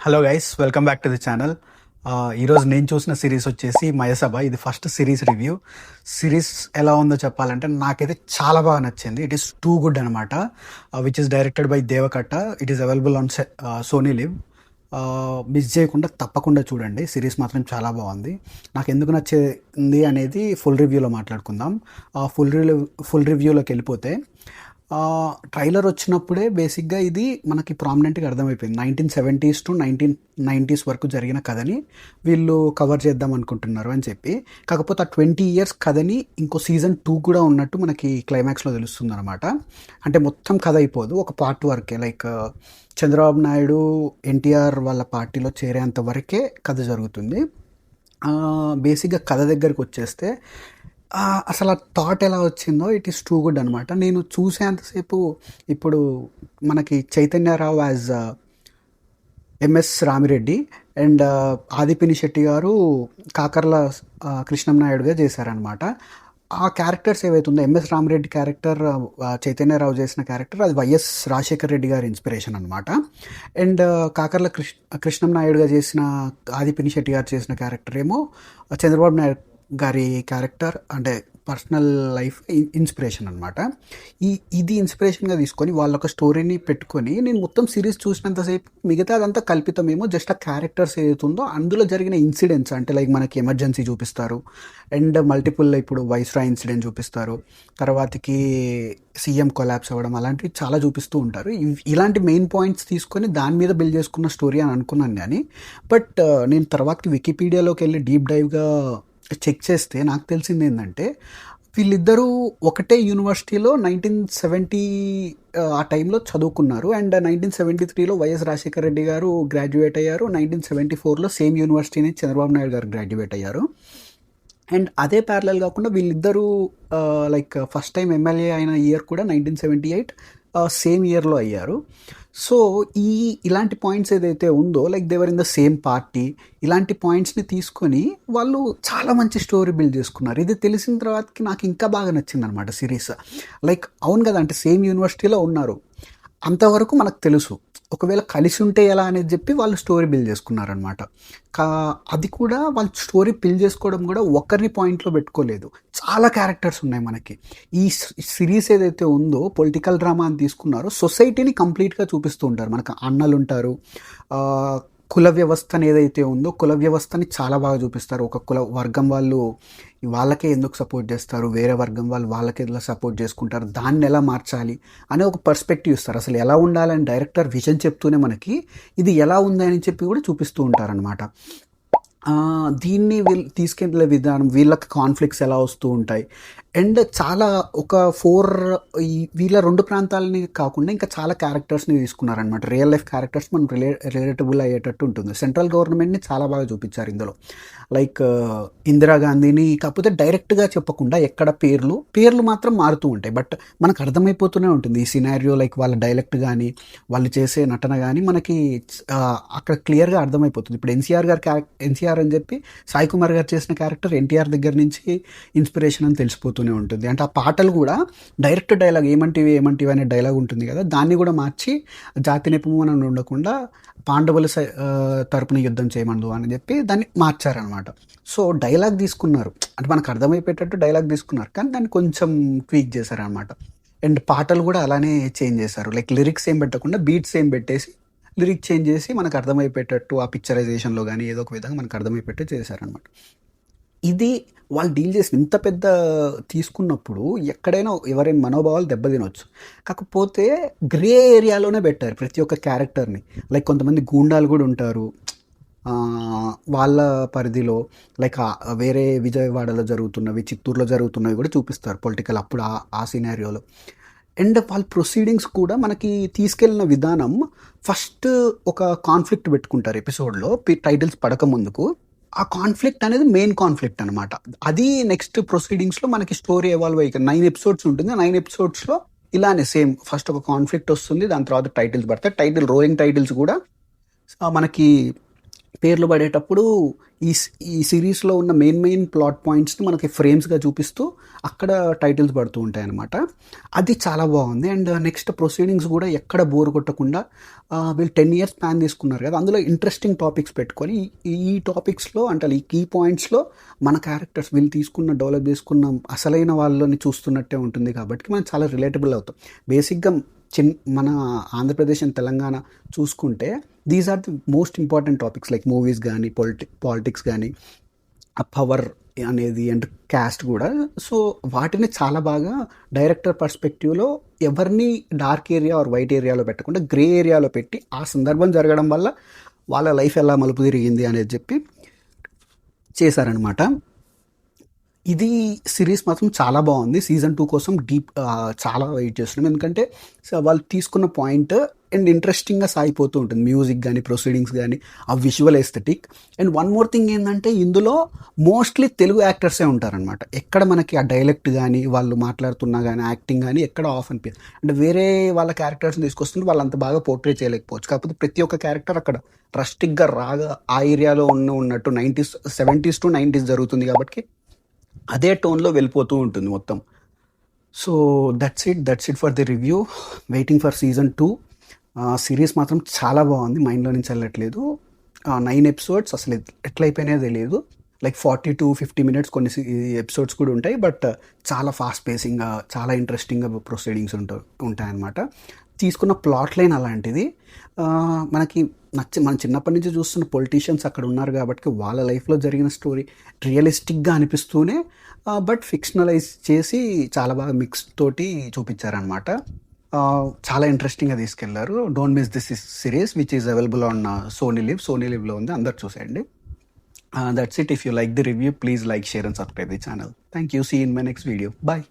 Hello guys, welcome back to the channel. ఈరోజు నేను చూసిన సిరీస్ వచ్చేసి మయసభ. ఇది ఫస్ట్ సిరీస్ రివ్యూ. సిరీస్ ఎలా ఉందో చెప్పాలంటే నాకైతే చాలా బాగా నచ్చింది. ఇట్ ఈస్ టూ గుడ్ అనమాట. Which is directed by Devakatta. It is available on Sony LIV. Miss చేయకుండా తప్పకుండా చూడండి. సిరీస్ మాత్రం చాలా బాగుంది. నాకు ఎందుకు నచ్చింది అనేది ఫుల్ రివ్యూలో మాట్లాడుకుందాం. ఫుల్ రివ్యూలోకి వెళ్ళిపోతే, ట్రైలర్ వచ్చినప్పుడే బేసిక్గా ఇది మనకి ప్రామినెంట్గా అర్థమైపోయింది. 1970s టు 1990s వరకు జరిగిన కథని వీళ్ళు కవర్ చేద్దాం అనుకుంటున్నారు అని చెప్పి. కాకపోతే ఆ 20 years కథని ఇంకో సీజన్ 2 కూడా ఉన్నట్టు మనకి క్లైమాక్స్లో తెలుస్తుంది అనమాట. అంటే మొత్తం కథ అయిపోదు, ఒక పార్ట్ వరకే. లైక్ చంద్రబాబు నాయుడు ఎన్టీఆర్ వాళ్ళ పార్టీలో చేరేంత వరకే కథ జరుగుతుంది. బేసిక్గా కథ దగ్గరికి వచ్చేస్తే, అసలు ఆ థాట్ ఎలా వచ్చిందో ఇట్ ఈస్ టూ గుడ్ అనమాట. నేను చూసేంతసేపు ఇప్పుడు మనకి Chaitanya Rao as MS Ramireddy and ఆదిపిని Shetty గారు కాకర్ల కృష్ణం నాయుడుగా చేశారనమాట. ఆ characters ఏవైతుందో, MS Ramireddy character, Chaitanya Rao చేసిన క్యారెక్టర్, అది వైఎస్ రాజశేఖర్ రెడ్డి గారి ఇన్స్పిరేషన్ అనమాట. అండ్ కాకర్ల కృష్ణం నాయుడుగా చేసిన ఆదిపిని శెట్టి గారు చేసిన క్యారెక్టర్ ఏమో చంద్రబాబు నాయుడు గారి క్యారెక్టర్, అంటే పర్సనల్ లైఫ్ ఇన్స్పిరేషన్ అనమాట. ఇది ఇన్స్పిరేషన్గా తీసుకొని వాళ్ళొక స్టోరీని పెట్టుకొని నేను మొత్తం సిరీస్ చూసినంతసేపు మిగతా అదంతా కల్పితమేమో, జస్ట్ ఆ క్యారెక్టర్స్ ఏదైతుందో అందులో జరిగిన ఇన్సిడెంట్స్, అంటే లైక్ మనకి ఎమర్జెన్సీ చూపిస్తారు అండ్ మల్టిపుల్ ఇప్పుడు వైస్రాయ్ ఇన్సిడెంట్ చూపిస్తారు, తర్వాతకి సీఎం కొలాప్స్ అవ్వడం, అలాంటివి చాలా చూపిస్తూ ఉంటారు. ఇలాంటి మెయిన్ పాయింట్స్ తీసుకొని దాని మీద బిల్డ్ చేసుకున్న స్టోరీ అని అనుకున్నాను. కానీ బట్ నేను తర్వాత వికీపీడియాలోకి వెళ్ళి డీప్ డైవ్గా చెక్ చేస్తే నాకు తెలిసింది ఏంటంటే, వీళ్ళిద్దరూ ఒకటే యూనివర్సిటీలో 1970 ఆ టైంలో చదువుకున్నారు. అండ్ 1973లో వైఎస్ రాజశేఖర రెడ్డి గారు గ్రాడ్యుయేట్ అయ్యారు. 1974లో సేమ్ యూనివర్సిటీ నుంచి చంద్రబాబు నాయుడు గారు గ్రాడ్యుయేట్ అయ్యారు. అండ్ అదే ప్యారలల్ కాకుండా వీళ్ళిద్దరూ లైక్ ఫస్ట్ టైం ఎమ్మెల్యే అయిన ఇయర్ కూడా 1978 సేమ్ ఇయర్లో అయ్యారు. సో ఇలాంటి పాయింట్స్ ఏదైతే ఉందో, like they're in the same party, ఇలాంటి పాయింట్స్ని తీసుకొని వాళ్ళు చాలా మంచి స్టోరీ బిల్డ్ చేసుకున్నారు. ఇది తెలిసిన తర్వాతకి నాకు ఇంకా బాగా నచ్చింది అనమాట సిరీస్. లైక్ అవును కదా, అంటే సేమ్ యూనివర్సిటీలో ఉన్నారు, అంతవరకు మనకు తెలుసు. ఒకవేళ కలిసి ఉంటే ఎలా అనేది చెప్పి వాళ్ళు స్టోరీ బిల్డ్ చేసుకున్నారనమాట. అది కూడా వాళ్ళు స్టోరీ బిల్డ్ చేసుకోవడం కూడా ఒకరిని పాయింట్లో పెట్టుకోలేదు. చాలా క్యారెక్టర్స్ ఉన్నాయి మనకి. ఈ సిరీస్ ఏదైతే ఉందో పొలిటికల్ డ్రామా అని తీసుకున్నారో, సొసైటీని కంప్లీట్గా చూపిస్తూ ఉంటారు. మనకు అన్నలు ఉంటారు, కుల వ్యవస్థని ఏదైతే ఉందో కుల వ్యవస్థని చాలా బాగా చూపిస్తారు. ఒక కుల వర్గం వాళ్ళు వాళ్ళకే ఎందుకు సపోర్ట్ చేస్తారు, వేరే వర్గం వాళ్ళు వాళ్ళకి ఎలా సపోర్ట్ చేసుకుంటారు, దాన్ని ఎలా మార్చాలి అనే ఒక పర్స్పెక్టివ్ ఇస్తారు. అసలు ఎలా ఉండాలని డైరెక్టర్ విజన్ చెప్తూనే మనకి ఇది ఎలా ఉందని చెప్పి కూడా చూపిస్తూ ఉంటారనమాట. దీన్ని తీసుకెళ్ళే విధానం, వీళ్ళకి కాన్ఫ్లిక్ట్స్ ఎలా వస్తూ ఉంటాయి. అండ్ చాలా ఒక వీళ్ళ రెండు ప్రాంతాలని కాకుండా ఇంకా చాలా క్యారెక్టర్స్ని తీసుకున్నారనమాట. రియల్ లైఫ్ క్యారెక్టర్స్ మనం రిలేటబుల్ అయ్యేటట్టు ఉంటుంది. సెంట్రల్ గవర్నమెంట్ని చాలా బాగా చూపించారు ఇందులో. లైక్ ఇందిరాగాంధీని, కాకపోతే డైరెక్ట్గా చెప్పకుండా ఎక్కడ పేర్లు మాత్రం మారుతూ ఉంటాయి, బట్ మనకు అర్థమైపోతూనే ఉంటుంది ఈ సినారియో. లైక్ వాళ్ళ డైలెక్ట్ కానీ వాళ్ళు చేసే నటన కానీ మనకి అక్కడ క్లియర్గా అర్థమైపోతుంది. ఇప్పుడు ఎన్సీఆర్ అని చెప్పి సాయి కుమార్ గారు చేసిన క్యారెక్టర్ ఎన్టీఆర్ దగ్గర నుంచి ఇన్స్పిరేషన్ అని తెలిసిపోతూనే ఉంటుంది. అంటే ఆ పాటలు కూడా డైరెక్ట్ డైలాగ్, ఏమంటివి అనే డైలాగ్ ఉంటుంది కదా, దాన్ని కూడా మార్చి జాతి నిపుణం ఉండకుండా పాండవుల తరపున యుద్ధం చేయమందు అని చెప్పి దాన్ని మార్చారనమాట. సో డైలాగ్ తీసుకున్నారు, అంటే మనకు అర్థమైపోయేటట్టు డైలాగ్ తీసుకున్నారు, కానీ దాన్ని కొంచెం ట్వీక్ చేశారనమాట. అండ్ పాటలు కూడా అలానే చేంజ్ చేశారు. లైక్ లిరిక్స్ ఏం పెట్టకుండా బీట్స్ ఏం పెట్టేసి లిరిక్ చేంజ్ చేసి మనకు అర్థమైపోయేటట్టు ఆ పిక్చరైజేషన్లో కానీ ఏదో ఒక విధంగా మనకు అర్థమైపోయేటట్టు చేశారనమాట. ఇది వాళ్ళు డీల్ చేసి ఇంత పెద్ద తీసుకున్నప్పుడు ఎక్కడైనా ఎవరైనా మనోభావాలు దెబ్బతినొచ్చు. కాకపోతే గ్రే ఏరియాలోనే పెట్టారు ప్రతి ఒక్క క్యారెక్టర్ని. లైక్ కొంతమంది గూండాలు కూడా ఉంటారు వాళ్ళ పరిధిలో. లైక్ వేరే విజయవాడలో జరుగుతున్నవి, చిత్తూరులో జరుగుతున్నవి కూడా చూపిస్తారు పొలిటికల్ అప్పుడు ఆ సినారియోలో. అండ్ వాళ్ళ ప్రొసీడింగ్స్ కూడా మనకి తీసుకెళ్ళిన విధానం, ఫస్ట్ ఒక కాన్ఫ్లిక్ట్ పెట్టుకుంటారు ఎపిసోడ్లో టైటిల్స్ పడక ముందుకు. ఆ కాన్ఫ్లిక్ట్ అనేది మెయిన్ కాన్ఫ్లిక్ట్ అనమాట. అది నెక్స్ట్ ప్రొసీడింగ్స్లో మనకి స్టోరీ ఎవాల్వ్ అయ్యి 9 episodes ఉంటుంది. 9 episodes ఇలానే సేమ్ ఫస్ట్ ఒక కాన్ఫ్లిక్ట్ వస్తుంది, దాని తర్వాత టైటిల్స్ పడతాయి. రోయింగ్ టైటిల్స్ కూడా మనకి పేర్లు పడేటప్పుడు ఈ సిరీస్లో ఉన్న మెయిన్ ప్లాట్ పాయింట్స్ని మనకి ఫ్రేమ్స్గా చూపిస్తూ అక్కడ టైటిల్స్ పడుతూ ఉంటాయి అన్నమాట. అది చాలా బాగుంది. అండ్ నెక్స్ట్ ప్రొసీడింగ్స్ కూడా ఎక్కడ బోర్ కొట్టకుండా వీళ్ళు 10 years ప్లాన్ తీసుకున్నారు కదా, అందులో ఇంట్రెస్టింగ్ టాపిక్స్ పెట్టుకొని ఈ టాపిక్స్లో అంటే ఈ కీ పాయింట్స్లో మన క్యారెక్టర్స్ వీళ్ళు డెవలప్ చేసుకున్న అసలైన వాళ్ళని చూస్తున్నట్టే ఉంటుంది కాబట్టి మనం చాలా రిలేటబుల్ అవుతాం. బేసిక్గా మన ఆంధ్రప్రదేశ్ అండ్ తెలంగాణ చూసుకుంటే these are the most important topics like movies కానీ పాలిటిక్స్ కానీ పవర్ అనేది అండ్ క్యాస్ట్ కూడా. సో వాటిని చాలా బాగా డైరెక్టర్ పర్స్పెక్టివ్లో ఎవరిని డార్క్ ఏరియా ఆర్ వైట్ ఏరియాలో పెట్టకుండా గ్రే ఏరియాలో పెట్టి ఆ సందర్భం జరగడం వల్ల వాళ్ళ లైఫ్ ఎలా మలుపు తిరిగింది అనేది చెప్పి చేశారనమాట. ఇది సిరీస్ మాత్రం చాలా బాగుంది. సీజన్ 2 కోసం చాలా వెయిట్ చేస్తున్నాం, ఎందుకంటే వాళ్ళు తీసుకున్న పాయింట్ అండ్ ఇంట్రెస్టింగ్గా సాగిపోతూ ఉంటుంది. మ్యూజిక్ కానీ ప్రొసీడింగ్స్ కానీ ఆ visual aesthetic. And one more thing ఏంటంటే ఇందులో మోస్ట్లీ తెలుగు యాక్టర్సే ఉంటారనమాట. ఎక్కడ మనకి ఆ డైలెక్ట్ కానీ వాళ్ళు మాట్లాడుతున్నా కానీ యాక్టింగ్ కానీ ఎక్కడ ఆఫ్ అనిపించదు. అంటే వేరే వాళ్ళ క్యారెక్టర్స్ని తీసుకొస్తుంటే వాళ్ళు అంత బాగా పోర్ట్రే చేయలేకపోవచ్చు. కాకపోతే ప్రతి ఒక్క క్యారెక్టర్ అక్కడ రస్టిక్గా రాగా ఆ ఏరియాలో ఉన్నట్టు 70s to 90s జరుగుతుంది కాబట్టి అదే టోన్లో వెళ్ళిపోతూ ఉంటుంది మొత్తం. So that's it for the review. Waiting for season 2. Series మాత్రం చాలా బాగుంది, మైండ్లో నుంచి వెళ్ళట్లేదు. 9 episodes అసలు ఎట్లయిపోయినాయో తెలియదు. లైక్ 40 to 50 minutes కొన్ని ఎపిసోడ్స్ కూడా ఉంటాయి. బట్ చాలా ఫాస్ట్ పేసింగ్గా చాలా ఇంట్రెస్టింగ్గా ప్రొసీడింగ్స్ ఉంటాయన్నమాట. తీసుకున్న ప్లాట్ లైన్ అలాంటిది. మనకి మనం చిన్నప్పటి నుంచి చూస్తున్న పొలిటీషియన్స్ అక్కడ ఉన్నారు కాబట్టి వాళ్ళ లైఫ్లో జరిగిన స్టోరీ రియలిస్టిక్గా అనిపిస్తూనే బట్ ఫిక్షనలైజ్ చేసి చాలా బాగా మిక్స్ తోటి చూపించారనమాట. చాలా ఇంట్రెస్టింగ్గా తీసుకెళ్లారు. Don't miss this series which is available on Sony లివ్లో ఉంది, అందరు చూసేయండి. That's it. If you like the review, please like, share and subscribe the channel. Thank you. See you in my next video. Bye.